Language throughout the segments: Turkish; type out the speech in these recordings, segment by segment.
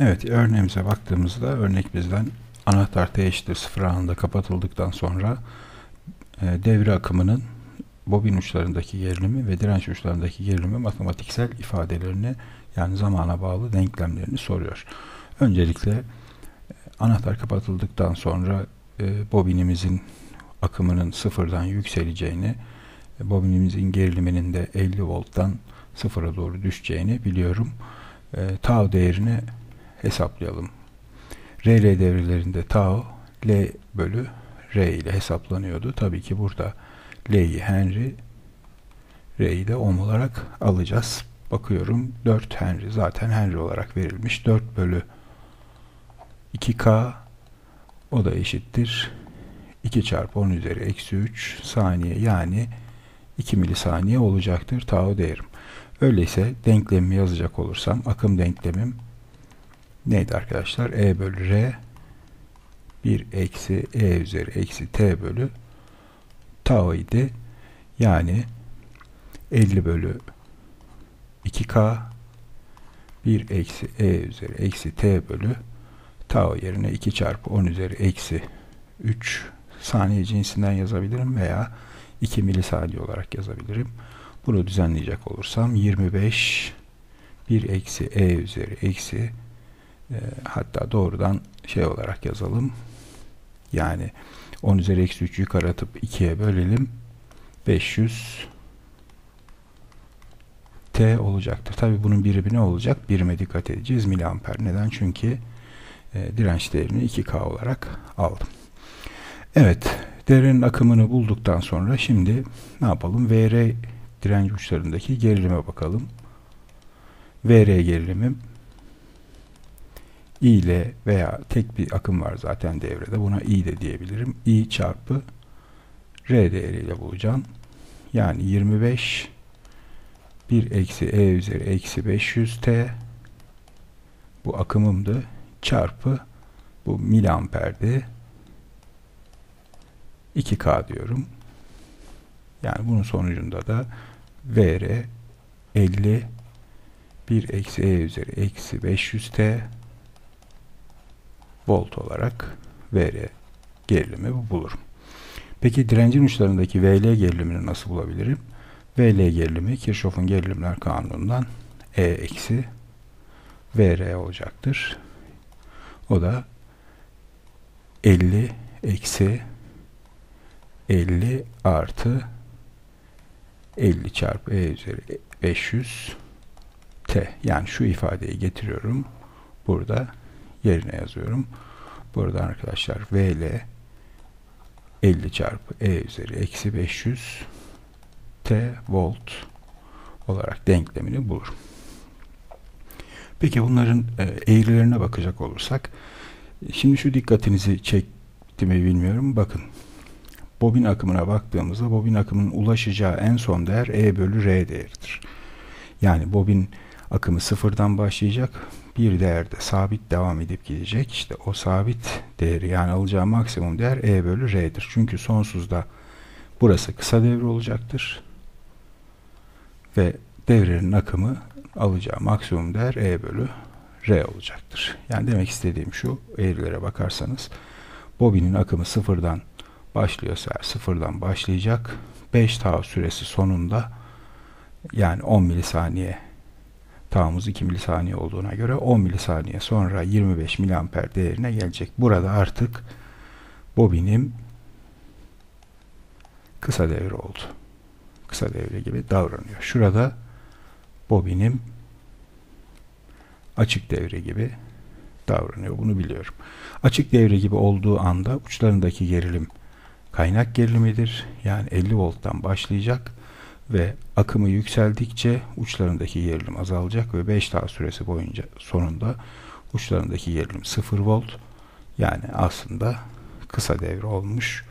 Evet, örneğimize baktığımızda örnek bizden anahtar T eşittir 0 anında kapatıldıktan sonra devre akımının bobin uçlarındaki gerilimi ve direnç uçlarındaki gerilimi matematiksel ifadelerini, yani zamana bağlı denklemlerini soruyor. Öncelikle anahtar kapatıldıktan sonra bobinimizin akımının sıfırdan yükseleceğini, bobinimizin geriliminin de 50 volttan sıfıra doğru düşeceğini biliyorum. Tau değerini hesaplayalım. RL devrelerinde tau L bölü R ile hesaplanıyordu. Tabii ki burada L'yi Henry, R'yi de ohm olarak alacağız. Bakıyorum 4 Henry zaten Henry olarak verilmiş. 4 bölü 2K, o da eşittir 2 çarpı 10 üzeri eksi 3 saniye, yani 2 milisaniye olacaktır tau değerim. Öyleyse denklemimi yazacak olursam akım denklemim neydi arkadaşlar? E bölü R 1 eksi E üzeri eksi T bölü tau idi. Yani 50 bölü 2K 1 eksi E üzeri eksi T bölü tau yerine 2 çarpı 10 üzeri eksi 3 saniye cinsinden yazabilirim veya 2 milisaniye olarak yazabilirim. Bunu düzenleyecek olursam 25 1 eksi E üzeri eksi hatta doğrudan şey olarak yazalım. Yani 10 üzeri eksi 3'ü yukarı atıp 2'ye bölelim. 500 T olacaktır. Tabi bunun birimi ne olacak? Birime dikkat edeceğiz. Miliamper. Neden? Çünkü direnç değerini 2K olarak aldım. Evet. Devrenin akımını bulduktan sonra şimdi ne yapalım? VR direnç uçlarındaki gerilime bakalım. VR gerilimim I ile veya tek bir akım var zaten devrede. Buna I de diyebilirim. I çarpı R değeriyle bulacağım. Yani 25 1 eksi E üzeri eksi 500 T, bu akımımdı, çarpı bu miliamperdi, 2K diyorum. Yani bunun sonucunda da VR 50 1 eksi E üzeri eksi 500 T volt olarak VR gerilimi bulurum. Peki direncin uçlarındaki VL gerilimini nasıl bulabilirim? VL gerilimi Kirchhoff'un gerilimler kanunundan E eksi VR olacaktır. O da 50 eksi 50 artı 50 çarpı E üzeri 500 T. Yani şu ifadeyi getiriyorum. Burada yerine yazıyorum. Burada arkadaşlar VL 50 çarpı E üzeri eksi 500 T volt olarak denklemini bulurum. Peki bunların eğrilerine bakacak olursak, şimdi şu dikkatinizi çekti mi bilmiyorum. Bakın, bobin akımına baktığımızda bobin akımının ulaşacağı en son değer E bölü R değeridir. Yani bobin akımı sıfırdan başlayacak, bir değerde sabit devam edip gidecek. İşte o sabit değeri, yani alacağı maksimum değer E bölü R'dir. Çünkü sonsuzda burası kısa devre olacaktır ve devrenin akımı alacağı maksimum değer E bölü R olacaktır. Yani demek istediğim şu, eğrilere bakarsanız bobinin akımı sıfırdan başlıyorsa sıfırdan başlayacak. 5 tau süresi sonunda, yani 10 milisaniye, tau'muz 2 milisaniye olduğuna göre 10 milisaniye sonra 25 miliamper değerine gelecek. Burada artık bobinim kısa devre oldu. Kısa devre gibi davranıyor. Şurada bobinim açık devre gibi davranıyor. Bunu biliyorum. Açık devre gibi olduğu anda uçlarındaki gerilim kaynak gerilimidir. Yani 50 volttan başlayacak ve akımı yükseldikçe uçlarındaki gerilim azalacak ve 5 tau süresi boyunca sonunda uçlarındaki gerilim 0 volt. Yani aslında kısa devre olmuş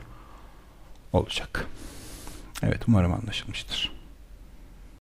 olacak. Evet, umarım anlaşılmıştır.